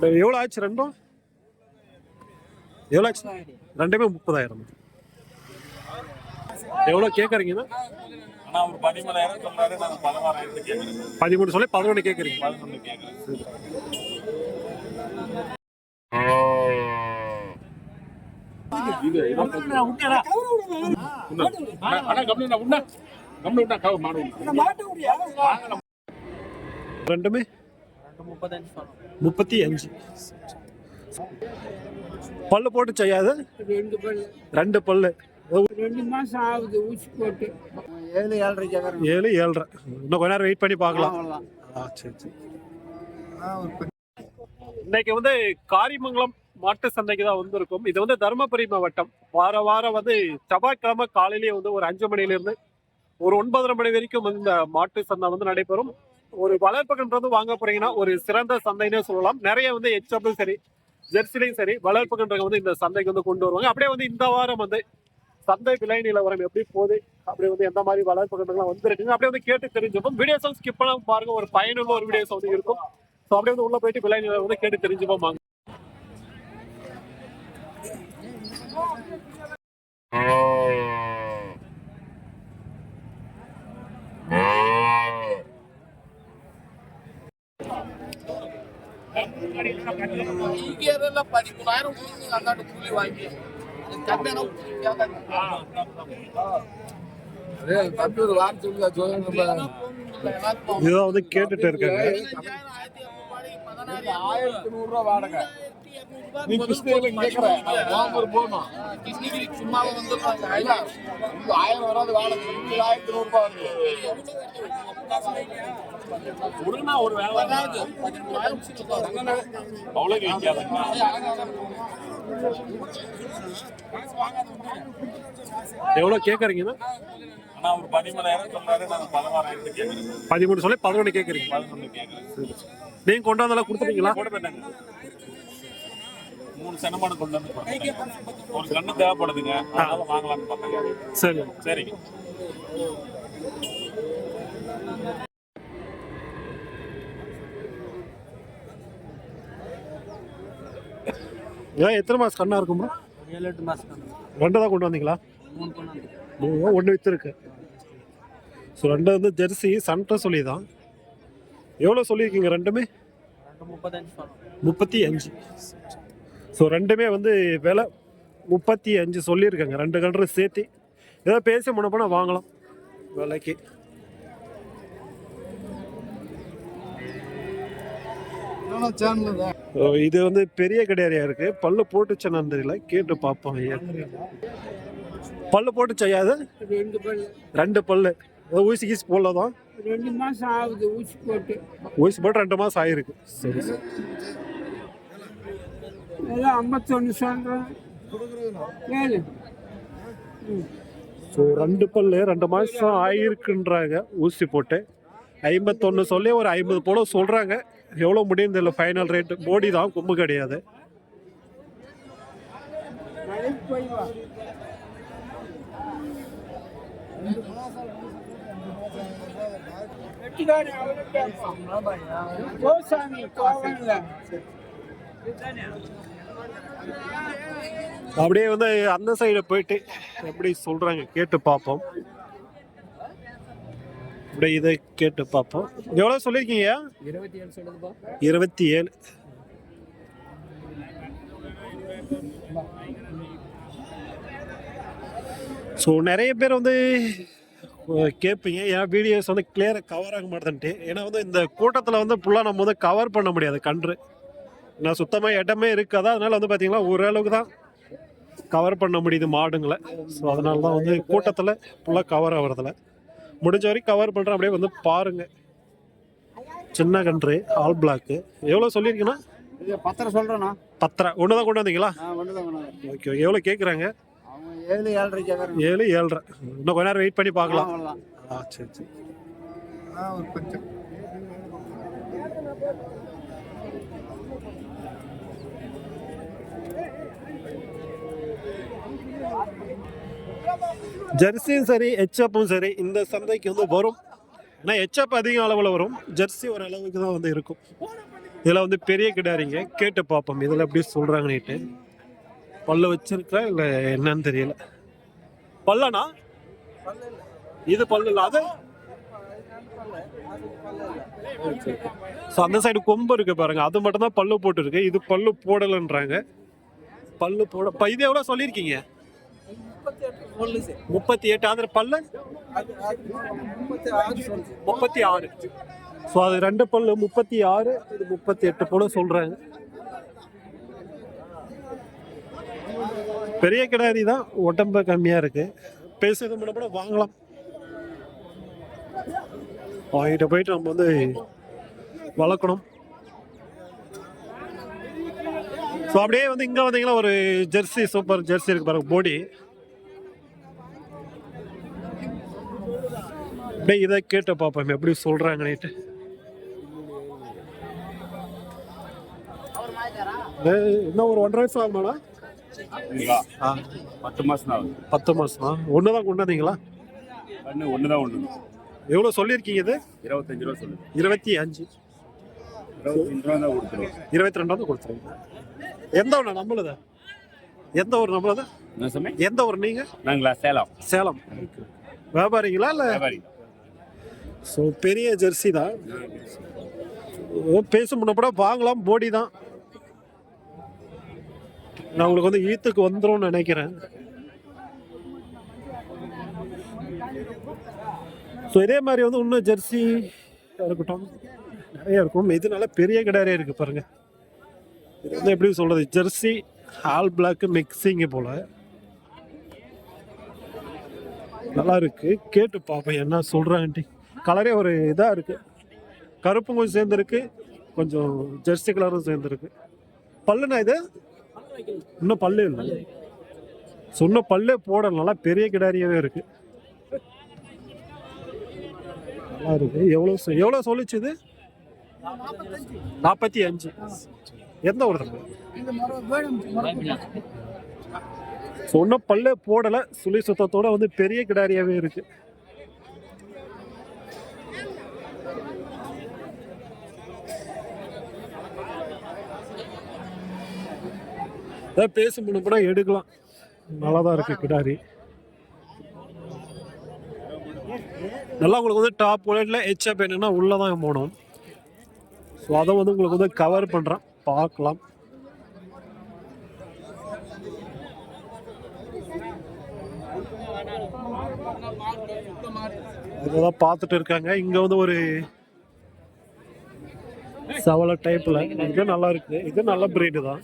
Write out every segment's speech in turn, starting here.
எவ்வளோ ஆச்சு ரெண்டும்? எவ்வளோ ஆச்சு? ரெண்டுமே 30,000. எவ்வளோ கேட்குறீங்கண்ணா? ஒரு 13,000 சொன்னாரு. நான் 16,000 கேட்குறேன். 13 சொல்லி 11 கேட்குறீங்க. 11 கேட்குறேன். ரெண்டுமே 35. பல்லு போட்டு செய்யாது. 2 பல்லு. 2 மாசம் ஆகுது ஊசி போட்டு. 7, 7.5 கேட்குறேன். 7, 7.5. இன்னும் கொஞ்ச நேரம் வெயிட் பண்ணி பார்க்கலாம். சரி சரி. இன்னைக்கு வந்து காரிமங்கலம் மாட்டு சந்தைக்கு தான் வந்திருக்கும். இது வந்து தருமபுரி மாவட்டம். வாரம் வந்து செவ்வாய்க்கிழமை காலையிலேயே வந்து ஒரு 5 மணிலிருந்து ஒரு 9:30 மணி வரைக்கும் வந்து இந்த மாட்டு சந்தை வந்து நடைபெறும். ஒரு வளர்ப்புகன்றது வாங்க போறீங்கன்னா ஒரு சிறந்த சந்தைன்னே சொல்லலாம். நிறைய வந்து எச்எஃப்லும் சரி ஜெர்சிலையும் சரி வளர்ப்புகன்றவங்க வந்து இந்த சந்தைக்கு வந்து கொண்டு வருவாங்க. அப்படியே வந்து இந்த வாரம் வந்து சந்தை விலை நிலவரம் எப்படி போகுது, அப்படியே வந்து எந்த மாதிரி வளர்ப்புகன்றெல்லாம் வந்துருக்குங்க அப்படியே வந்து கேட்டு தெரிஞ்சுப்போம். வீடியோஸும் ஸ்கிப் பண்ணாம பாருங்க. ஒரு பயனுள்ள ஒரு வீடியோஸ் வந்து இருக்கும். ஸோ அப்படியே வந்து உள்ள போயிட்டு விலை நிலவரம் வந்து கேட்டு தெரிஞ்சுப்போம் வாங்க. இதுதான் வந்து கேட்டுட்டு இருக்காங்க. 1100 ரூபா வாடகை. நீ கிருஷ்ணகிரி கேட்குற போகணும். கிருஷ்ணகிரி சும்மா வந்து 1000 வராது வாடகை. 1100 ரூபா வருது. ஒரு வேலை வராது. அவ்வளோ வைக்காதுங்க. எவ்வளோ கேட்குறீங்கண்ணா? ஆனால் ஒரு 13,000 சொன்னாரு. நான் 16,000 கேட்குறேன். 13 சொல்லி 11 கேட்குறீங்க. 11 கேட்குறேன். நீங்கள் கொண்டு வந்தாலும் கொடுத்துட்டீங்களா? போட போயிட்டாங்க. 3 செனமான கொண்டு வந்து ஒரு கண்ணு தேவைப்படுதுங்க. அதனால வாங்கலாம்னு பார்த்தாங்க. சரி சரிங்க. ஏன் எத்தனை மாதம் கண்ணா இருக்குமா? 7-8 மாசம். 2 தான் கொண்டு வந்தீங்களா? 3 கொண்டு வந்து. 1 வித்துருக்கு. ஸோ 2 வந்து ஜெர்சி சன்ட்ட சொல்லி தான். எவ்வளோ சொல்லியிருக்கீங்க ரெண்டுமே? 35. ஸோ ரெண்டுமே வந்து விலை 35 சொல்லியிருக்காங்க. 2 கன்று சேர்த்து ஏதாவது பேசி முன்ன போனால் வாங்கலாம் விலைக்கு. இது வந்து பெரிய கடையாரியா இருக்கு. பல்லு போட்டு தெரியல, கேட்டு பார்ப்போம். ஐயா பல்லு போட்டு செய்யாது. 2 பல்லு. ஊசி கீசி போடலாம். 2 மாசம் ஆகுது ஊசி போட்டு. ஊசி போட்டு 2 மாசம் ஆயிருக்கு. சரி சரி. 51 சொல்றேன். ஸோ 2 பல்லு 2 மாசம் ஆயிருக்குன்றாங்க ஊசி போட்டு. 51 சொல்லி ஒரு 50 போல சொல்றாங்க. எவ்வளோ முடியும் தெரியல. ஃபைனல் ரேட்டு போடி தான், கொம்பு கிடையாது. அப்படியே வந்து அந்த சைடு போயிட்டு எப்படி சொல்றாங்க கேட்டு பார்ப்போம். அப்படியே இதை கேட்டு பார்ப்போம். எவ்வளோ சொல்லியிருக்கீங்க? 27 சொல்லுதுப்பா. 27. ஸோ நிறைய பேர் வந்து கேட்பீங்க, ஏன் வீடியோஸ் வந்து கிளியராக கவர் ஆக மாட்டேன்ட்டு. ஏன்னா வந்து இந்த கூட்டத்தில் வந்து ஃபுல்லாக நம்ம வந்து கவர் பண்ண முடியாது கன்று. நான் சுத்தமாக இடமே இருக்காதா, அதனால் வந்து பார்த்தீங்கன்னா ஓரளவுக்கு தான் கவர் பண்ண முடியுது மாடுங்களை. ஸோ அதனால தான் வந்து கூட்டத்தில் ஃபுல்லாக கவர் ஆகிறதில்ல. முடிஞ்ச வரைக்கும் கவர் பண்ணுறேன். அப்படியே வந்து பாருங்கள். சின்ன கன்று ஆல் பிளாக்கு. எவ்வளோ சொல்லியிருக்கீங்கன்னா? 10 சொல்கிறேண்ணா. 10 ஒன்று தான் கொண்டு வந்தீங்களா? Okay okay. எவ்வளோ கேட்குறாங்க? 7, 7.5 கேட்குறேன். 7, 7.5. இன்னும் கொஞ்ச நேரம் வெயிட் பண்ணி பார்க்கலாம். சரி சரி. ஜெர்சியும் சரி ஹெச்எப்பும் சரி இந்த சந்தைக்கு வந்து வரும். ஆனால் ஹெச்எப் அதிக அளவில் வரும், ஜெர்சி ஒரு அளவுக்கு தான் வந்து இருக்கும். இதெல்லாம் வந்து பெரிய கிடாரிங்க, கேட்டு பார்ப்போம் இதில் எப்படி சொல்கிறாங்கன்னுட்டு. பல்லு வச்சிருக்கா இல்லை என்னன்னு தெரியல. பல்லனா இது பல்லு இல்லை அது. ஸோ அந்த சைடு கொம்பு இருக்கு பாருங்க, அது மட்டும் தான் பல்லு போட்டு இருக்கு, இது பல்லு போடலைன்றாங்க. பல்லு போட இது எவ்வளோ சொல்லியிருக்கீங்க? 38. அது பல்லு 36. ஸோ அது 2 பல்லு 36, இது 38 போல சொல்றாங்க. பெரிய கிடாரி தான், உடம்பு கம்மியா இருக்கு. பேசுறது முன்ன கூட வாங்கலாம். வாங்கிட்டு போயிட்டு நம்ம வந்து வளர்க்கணும். ஸோ அப்படியே வந்து இங்கே வந்தீங்கன்னா ஒரு ஜெர்சி, சூப்பர் ஜெர்சி இருக்கு பாருங்க, போடி. அப்படியே இதை கேட்டு பார்ப்போம் எப்படி சொல்றாங்கன்னுட்டு. இன்னும் ஒரு 1.5 வயசு ஆகுமாண்ணா? 10 மாசம் தான் ஆகுது. 10 மாசமா? ஒன்று தான் கொண்டு வந்தீங்களா? ஒன்று தான் ஒன்று. எவ்வளோ சொல்லியிருக்கீங்க இது? 25 ரூபா சொல்லு. 25. 25 ரூபா தான் கொடுத்துருவோம். 22 வந்து கொடுத்துருங்க. எந்த ஊர் நம்மளுது? எந்த ஊர் நம்மளுது? என்ன சொன்னேன்? எந்த ஊர் நீங்க? நாங்களா சேலம். சேலம். வியாபாரிங்களா இல்லை? வியாபாரி. ஸோ பெரிய ஜெர்சி தான். பேச முன்னப்பட வாங்கலாம், போடி தான். நான் உங்களுக்கு வந்து ஈத்துக்கு வந்துடும் நினைக்கிறேன். ஸோ இதே மாதிரி வந்து இன்னும் ஜெர்சி இருக்கட்டும் நிறைய இருக்கும். இது நல்ல பெரிய கிடாரியே இருக்கு பாருங்க. இது வந்து எப்படி சொல்றது, ஜெர்சி ஆல் பிளாக் மிக்சிங் போல நல்லா இருக்கு. கேட்டு பார்ப்பேன் என்ன சொல்றான்ட்டு. கலரே ஒரு இதா இருக்கு, கருப்பும் கொஞ்சம் சேர்ந்துருக்கு, கொஞ்சம் ஜெர்சி கலரும் சேர்ந்துருக்கு. பல்லுனா இது இன்னும் பல்லு இல்லை. சொன்ன பல்லே போட நல்லா பெரிய கிடாரியாவே இருக்கு. நல்லா இருக்கு. எவ்வளோ சொல்லிச்சு இது? 45. எந்த ஒரு சொன்ன பல்லே போடல, சுழி சுத்தத்தோட வந்து பெரிய கிடாரியாவே இருக்கு. பேச முடியும்னா எடுக்கலாம், நல்லாதான் இருக்கு கிடாரி. நல்லா உங்களுக்கு வந்து டாப் குவாலிட்டில ஹெச்எப் என்னன்னா உள்ளதான் போகணும். ஸோ அதை வந்து உங்களுக்கு வந்து கவர் பண்றேன், பார்க்கலாம். இதெல்லாம் பார்த்துட்டு இருக்காங்க. இங்க வந்து ஒரு சவலை டைப்ல இது நல்லா இருக்கு. இது நல்ல பிரீடு தான்.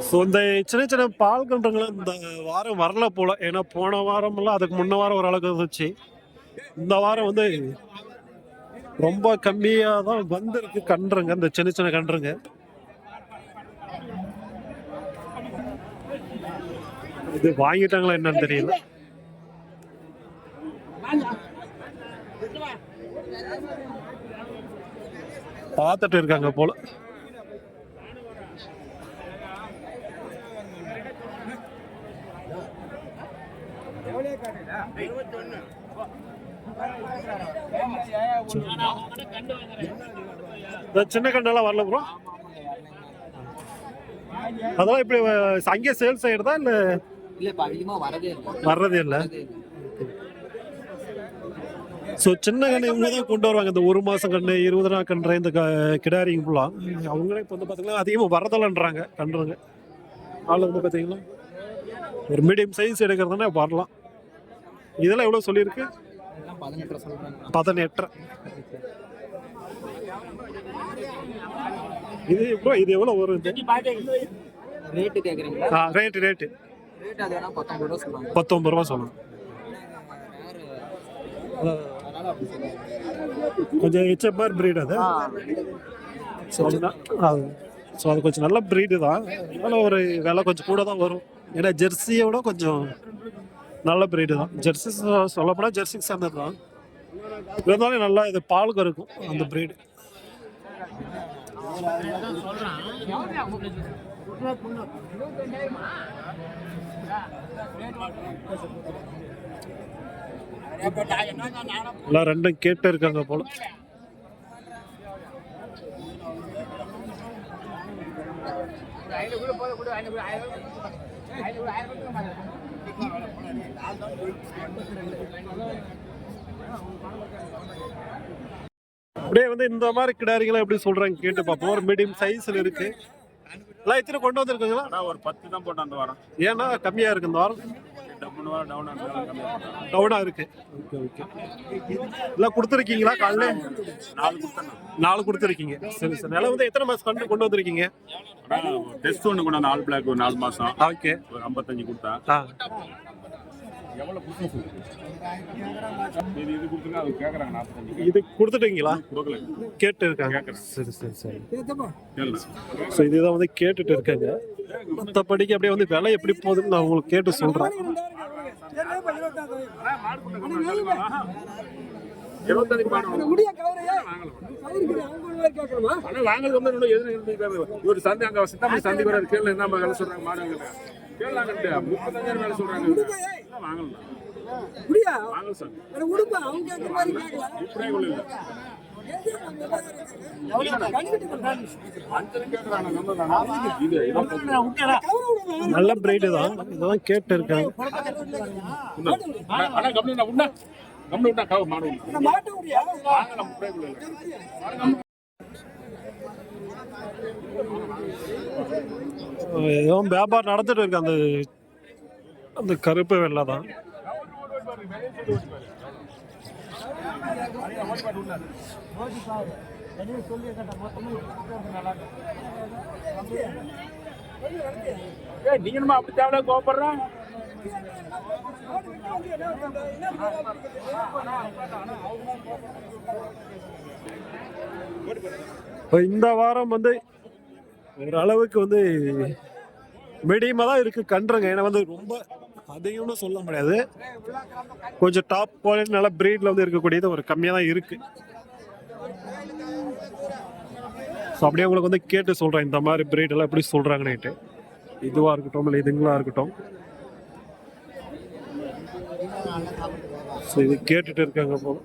ஸோ இந்த சின்ன சின்ன பால் கன்றுங்களை இந்த வாரம் வரல போல. ஏன்னா போன வாரம் எல்லாம் அதுக்கு முன்ன வாரம் ஓரளவுக்கு இருந்துச்சு. இந்த வாரம் வந்து ரொம்ப கம்மியாக தான் வந்திருக்கு கன்றுங்க, இந்த சின்ன சின்ன கன்றுங்க. இது வாங்கிட்டாங்களா என்னன்னு தெரியல. பார்த்துட்டு இருக்காங்க போல. சின்ன கண்டெல்லாம் வரல ப்ரோ. அதெல்லாம் இப்படி அங்கே சேல்ஸ் ஆயிடுதா இல்ல? வர்றதே இல்லை. ஸோ சின்ன கண்ணு இவங்க தான் கொண்டு வருவாங்க. இந்த 1 மாசம் கண்ணு, 20 நாள் கன்று, இந்த கிடாரிங்க ஃபுல்லாக அவங்களே இப்போ வந்து பார்த்தீங்கன்னா அதிகமாக வரதில்லைன்றாங்க கன்றுங்க. ஆள் வந்து பார்த்தீங்கன்னா ஒரு மீடியம் சைஸ் எடுக்கிறதுனா வரலாம். இதெல்லாம் எவ்வளோ சொல்லியிருக்கு? 18. இது ப்ரோ இது எவ்வளோ வரும்? ரேட்டு கேட்குறீங்களா? ரேட்டு 19 ரூபா சொல்லணும். கொஞ்சம் ஹெச்எஃப்ஆர் பிரீட் அது. ஸோ அது கொஞ்சம் நல்ல பிரீடு தான். அதனால ஒரு விலை கொஞ்சம் கூட தான் வரும். ஏன்னா ஜெர்சியோட கொஞ்சம் நல்ல பிரீடு தான். ஜெர்சி சொல்லப்போனால் ஜெர்சிக்கு சேர்ந்தது தான். இருந்தாலும் நல்லா இது பாலுக்கு இருக்கும் அந்த பிரீடு. எல்லாம் ரெண்டும் கேட்டு இருக்காங்க போல. அப்படியே வந்து இந்த மாதிரி கிடாரிகளை எப்படி சொல்றாங்க கேட்டு பார்ப்போம். ஒரு மீடியம் சைஸ்ல இருக்கு. எல்லாம் எத்தனை கொண்டு வந்திருக்குங்களா? ஒரு 10 தான் போட்டோம் அந்த வாரம். ஏன்னா கம்மியா இருக்கு இந்த வாரம். டவுனா இருக்கு. Okay okay. எல்லாம் கொடுத்துருக்கீங்களா? காலைல 4 கொடுத்துருக்கீங்க. சரி சரி. நிலம் வந்து எத்தனை மாசம் கொண்டு வந்திருக்கீங்க? டெஸ்ட் ஒன்று கொண்டு 4 பிளாக் ஒரு 4 மாசம். ஓகே. ஒரு 55 கொடுத்தா. இது கொடுத்துட்டீங்களா? கேட்டு இருக்காங்க. சரி சரி சரி. ஸோ இதுதான் வந்து கேட்டுட்டு இருக்காங்க. மற்றபடிக்கு அப்படியே வந்து விலை எப்படி போகுதுன்னு நான் உங்களுக்கு கேட்டு சொல்றேன். ஒரு சந்தை அங்க சித்தாமணி சந்தை வர கேள்வி என்ன வேலை சொல்றாங்க மாடுங்க கேள்வி 35,000 வேலை சொல்றாங்க வாங்கலாம் வாங்கலாம் சார் நல்ல பிரைடு தான். இதெல்லாம் கேட்டு இருக்காங்க. ஏதோ வியாபாரம் நடந்துட்டு இருக்கு. அந்த அந்த கருப்பு வெள்ளை தான். நீங்க அப்படி தேவை கோபப்படுறோம். இந்த வாரம் வந்து ஒரு அளவுக்கு வந்து மீடியமா தான் இருக்கு கன்றுங்க. ஏன்னா வந்து ரொம்ப அதிகம்னு சொல்ல முடியாது. கொஞ்சம் டாப் குவாலிட்டி நல்ல பிரீட்ல வந்து இருக்கக்கூடியது ஒரு கம்மியாக தான் இருக்கு. ஸோ அப்படியே உங்களுக்கு வந்து கேட்டு சொல்றேன் இந்த மாதிரி பிரீட் எல்லாம் எப்படி சொல்றாங்கன்னுட்டு. இதுவா இருக்கட்டும் இல்லை இதுங்களா இருக்கட்டும். ஸோ இது கேட்டுட்டு இருக்காங்க போல.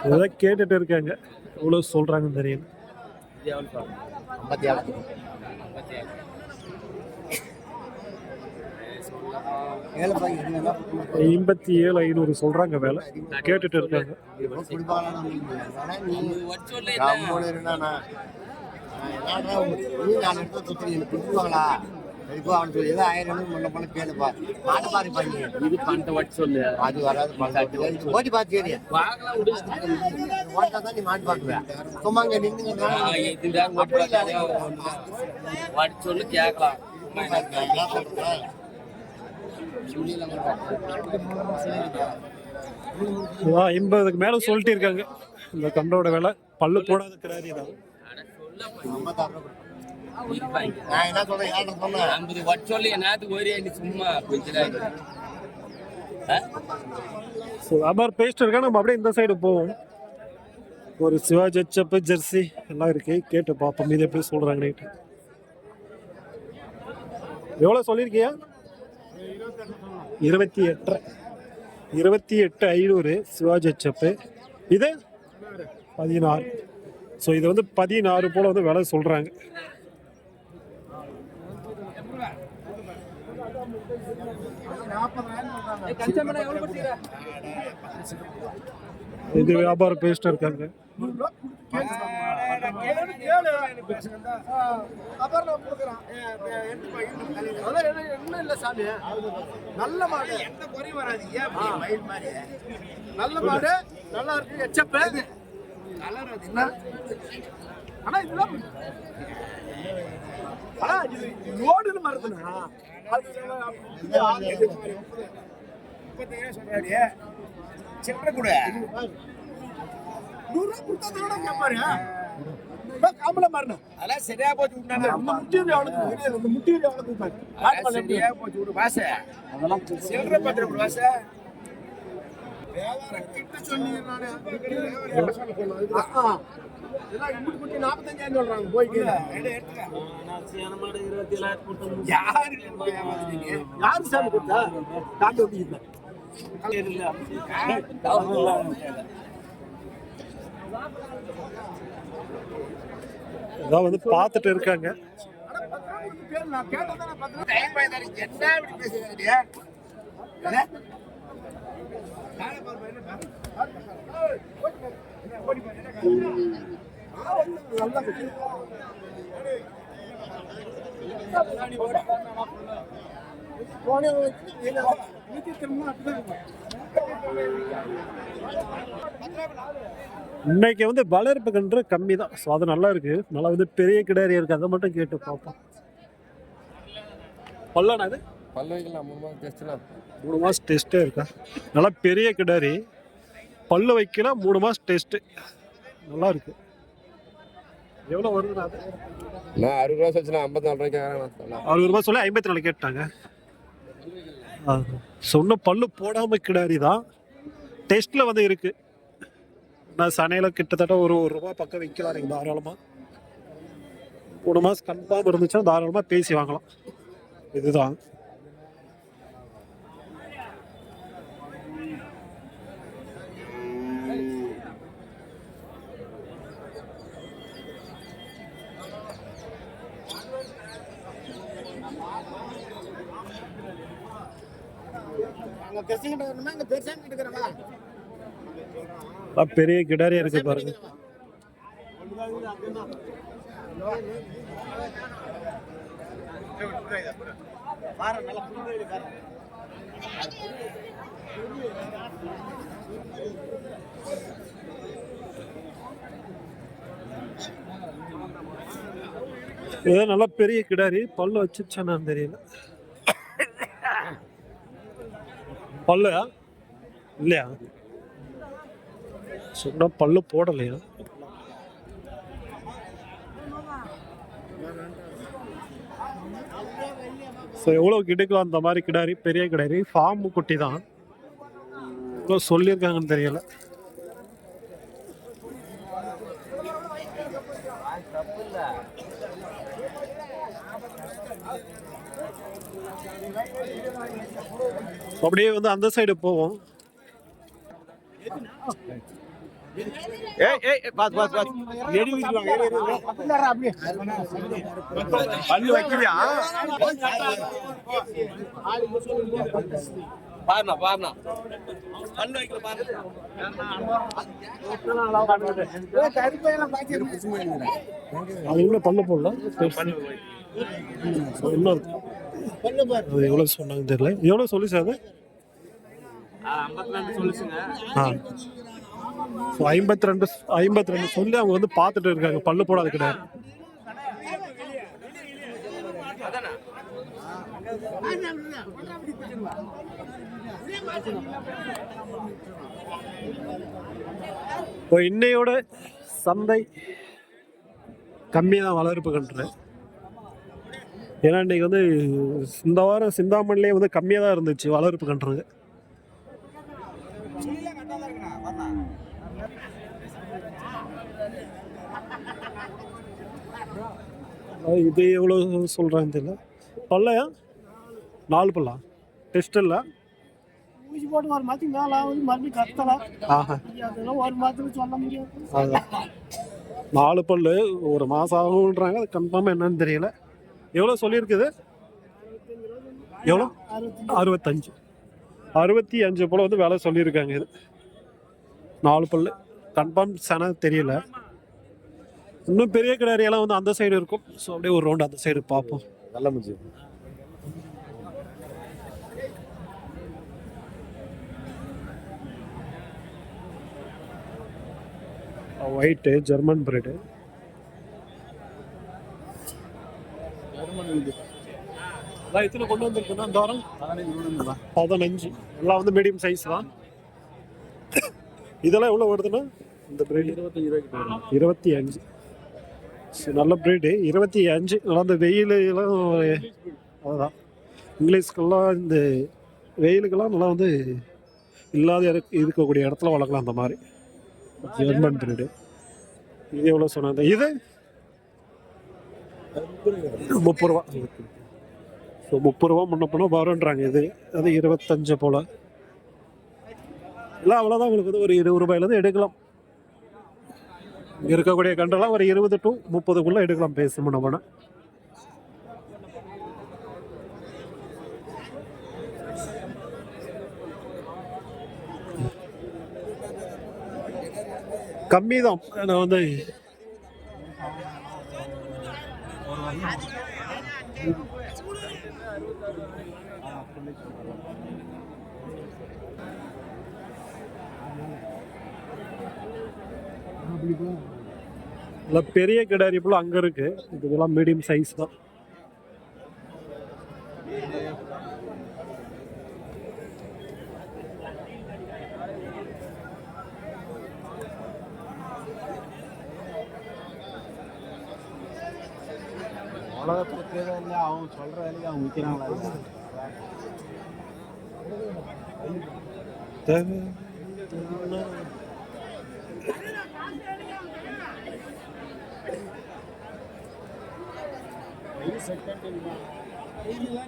இதான் கேட்டுட்டு இருக்காங்க. எவ்வளவு சொல்றாங்கன்னு தெரியும். 57,500 சொல்றாங்க வேலை. கேட்டுட்டு இருக்காங்க. இப்போ அவன் சொல்லி ஏதோ 1000 முன்ன பண்ண கேளுப்பா மாட்ட பாரு பண்ணி இது பண்ண வச்சு சொல்லு அது வராது ஓட்டி பார்த்து கேளு ஓட்டா தான் நீ மாட்டு பார்க்குவேன் சும்மாங்க நின்று வாட்டி சொல்லு கேட்கலாம் 50க்கு மேல சொல்லிட்டு இருக்காங்க. இந்த கண்டோட வேலை பல்லு போடாத கிராரி தான். நான் என்ன சொல்றேன் 50 வச்சு சொல்லி என்னத்துக்கு ஒரே சும்மா கொஞ்சம் வியாபாரம் பேசிட்டு இருக்கா. நம்ம அப்படியே இந்த சைடு போவோம். ஒரு சிவாஜி செப்பு ஜெர்சி எல்லாம் இருக்கு. கேட்டு பார்ப்போம் இது எப்படி சொல்றாங்க. எவ்வளவு சொல்லியிருக்கியா? 28,500 சிவாஜி செப்பு. இது 16. ஸோ இது வந்து 16 போல வந்து விலை சொல்றாங்க. இது வியாபாரம் பேசிட்டு இருக்காங்க. நல்ல மாடு எந்த குறையும் வராது. நல்ல மாடு நல்லா இருக்கு. எச்சப்ப ஆனா இதெல்லாம் லோடுன்னு மறந்துனா சொல்றாடியே சில்லற கூட 100 ரூபா கொடுத்தா கேட்பாரு. காம்பளை மாறணும். அதெல்லாம் சரியா போச்சு விட்டாங்க. இந்த முட்டியில் எவ்வளவு தெரியாது, இந்த முட்டியில் எவ்வளவு பாரு. சரியா போச்சு விடு வாச. அதெல்லாம் சில்லறை பத்திரம் வாச. வியாபாரம் கிட்ட சொல்லிடுறானே. இதெல்லாம் இம்புட்டு குட்டி 45,000 சொல்றாங்க போய் கேளு. யாரு சாமி கொடுத்தா? தாண்டி ஓட்டிக்கிட்டேன். இதான் வந்து பார்த்துட்டு இருக்காங்க. நான் கேட்டதானே பார்த்தேன். டைம் ஆயிடுச்சு. என்ன இப்படி பேசுறீங்க? நல்லா குட்டி. போனே வீட்டு திரும்ப அப்படிதான். இன்னைக்கு வந்து வளர்ப்பு கன்று கம்மி தான். ஸோ அது நல்லா இருக்கு. நல்லா வந்து பெரிய கிடாரி இருக்கு. அதை மட்டும் கேட்டு பார்ப்போம். பல்லானா இது பல்ல வைக்கலாம் 3 மாசம் டெஸ்ட்லாம். 3 மாசம் டெஸ்ட்டே இருக்கா? நல்லா பெரிய கிடாரி, பல்லு வைக்கலாம், 3 மாசம் டெஸ்ட்டு. நல்லா இருக்கு. எவ்வளோ வருதுண்ணா அது? நான் 60 ரூபா வச்சுனா 54 ரூபாய்க்கு வாங்குறேன். 60 ரூபா சொல்லி 54 கேட்டாங்க. சொன்ன பல்லு போடாம கிடாரி தான். டெஸ்ட்டில் வந்து இருக்கு. நான் சனையில் கிட்டத்தட்ட ஒரு ரூபா பக்கம் வைக்கலாம் நீங்கள் தாராளமாக. 3 மாதம் கன்ஃபார்ம் இருந்துச்சுன்னா தாராளமாக பேசி வாங்கலாம். இதுதான் பெரிய கிடாரியா இருக்கு பாருங்க. இது நல்லா பெரிய கிடாரி. பல்லு வச்சுச்சானு தெரியல. பல்லையா இல்லையா? சொன்னா பல்லு போடலையா? ஸோ எவ்வளோ கிடுக்கலாம் அந்த மாதிரி கிடாரி, பெரிய கிடாரி, ஃபார்ம் குட்டி தான். எவ்வளோ சொல்லியிருக்காங்கன்னு தெரியல. அப்படியே வந்து அந்த சைடு போவோம். பல்லு வைக்கலையா? பாருண்ணா பாருண்ணா பல்லு வைக்கல பாருங்க. அது உள்ள பல்லு போடலாம். இன்னும் எவ்வளோ சொன்னாங்க தெரியல. எவ்வளோ சொல்லி சார்? 52 சொல்லி அவங்க வந்து பார்த்துட்டு இருக்காங்க. பல்லு போடாது கிடையாது. இப்போ இன்னையோட சந்தை கம்மியாக தான் வளர்ப்பு கன்று. ஏன்னா இன்னைக்கு வந்து இந்த வாரம் சிந்தாமணிலே வந்து கம்மியாக தான் இருந்துச்சு வளர்ப்பு கன்று. இது எவ்வளோ சொல்கிறாங்க தெரியல. பல்லையா 4 பல்லா டெஸ்ட் இல்லை. ஊசி போட்டு ஒரு மாதத்துக்கு மேலே ஆகுது, மறுபடியும் கத்தலாம். அதெல்லாம் ஒரு மாதத்துக்கு சொல்ல முடியாது. அதுதான் 4 பல்லு ஒரு மாதம் ஆகுன்றாங்க. அது கன்ஃபார்மாக என்னன்னு தெரியல. எவ்வளோ சொல்லியிருக்குது? எவ்வளோ? 65 போல் வந்து வேலை சொல்லியிருக்காங்க. இது 4 பல்லு கன்ஃபார்ம் சன தெரியல. இன்னும் பெரிய கிடாரியெல்லாம் வந்து அந்த சைடு இருக்கும். ஸோ அப்படியே ஒரு ரவுண்ட் அந்த சைடு பார்ப்போம். நல்ல முடிஞ்சு ஒயிட்டு ஜெர்மன் பிரெட்டு. எத்தனை கொண்டு வந்துருக்குன்னா இந்த வாரம் 15. எல்லாம் வந்து மீடியம் சைஸ் தான். இதெல்லாம் எவ்வளோ வருதுன்னா இந்த பிரெட் 25. நல்ல பிரீடு 25. நல்லா இந்த வெயிலெல்லாம் அதுதான் இங்கிலீஷ்க்கெல்லாம் இந்த வெயிலுக்கெல்லாம் நல்லா வந்து இல்லாத இருக்கக்கூடிய இடத்துல வளர்க்கலாம் அந்த மாதிரி ஜெர்மன் பிரீடு. இது எவ்வளோ சொன்னாங்க? இது 30 ரூபா. ஸோ 30 ரூபா முன்ன போனால் வருன்றாங்க. இது அது 25 போல். இல்லை அவ்வளோதான். உங்களுக்கு வந்து ஒரு 20 ரூபாயிலேருந்து எடுக்கலாம். இங்கே இருக்கக்கூடிய கண்டெல்லாம் ஒரு 20 to 30 எடுக்கலாம் பேச முன்னோம்னா. கம்மி தான். நான் வந்து பெரிய கிடாரி போல அங்கே இருக்கு. இதெல்லாம் மீடியம் சைஸ் தான். உலகத்துக்கு தேவையில்லை, அவங்க சொல்ற வேலைக்கு அவங்க விற்கிறாங்களா?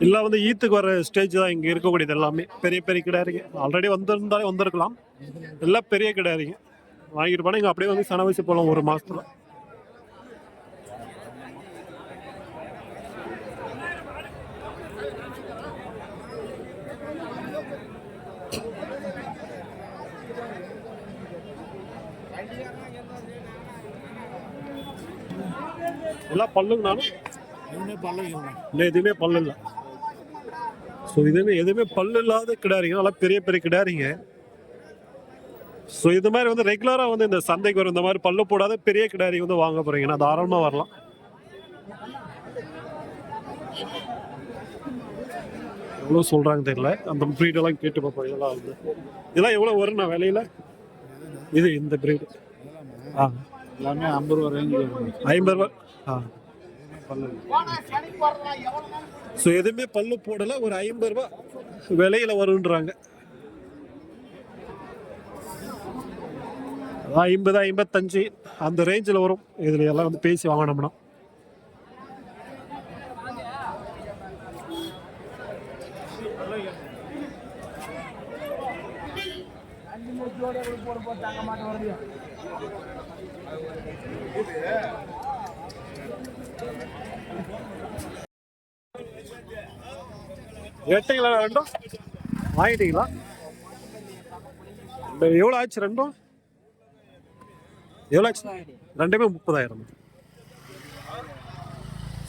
இல்லை வந்து ஈத்துக்கு வர ஸ்டேஜ் தான் இங்கே இருக்கக்கூடியது. எல்லாமே பெரிய பெரிய கிடாரிங்க. ஆல்ரெடி வந்திருந்தாலே வந்திருக்கலாம். எல்லாம் பெரிய கிடாரிங்க. வாங்கிட்டு போனால் இங்கே அப்படியே வந்து சனவசி போகலாம் ஒரு மாதத்துல. எல்லாம் பல்லுங்கனாலும் இல்லை எதுவுமே பல்லு இல்லை. ஸோ எதுவுமே பல்லு இல்லாத கிடாரிங்க. நல்லா பெரிய பெரிய கிடாரிங்க. ஸோ இது மாதிரி வந்து ரெகுலராக வந்து இந்த சந்தைக்கு வரும் இந்த மாதிரி பல்லு போடாத பெரிய கிடாரி வந்து வாங்க போறீங்கன்னா தாராளமாக வரலாம். எவ்வளோ சொல்கிறாங்க தெரியல. அந்த ப்ரீடெல்லாம் கேட்டு பார்ப்போம். இதெல்லாம் வந்து இதெல்லாம் எவ்வளோ வரும் நான் விலையில? இது இந்த ப்ரீடு எல்லாமே 50 ரூபா ரேஞ்சு. 50 ரூபா. ஸோ எதுவுமே பல்லு போடல. ஒரு 50 ரூபா விலையில வருன்றாங்க. 50 55 அந்த ரேஞ்சில் வரும். இதுல எல்லாம் வந்து பேசி வாங்கினோம்னா எட்டீங்களா? ரெண்டும் வாங்கிட்டீங்களா? எவ்வளோ ஆச்சு? ரெண்டும் எவ்வளோ ஆச்சு? ரெண்டுமே 30,000.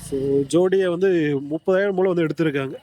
ஸோ ஜோடியை வந்து 30,000 மூலம் வந்து எடுத்திருக்காங்க.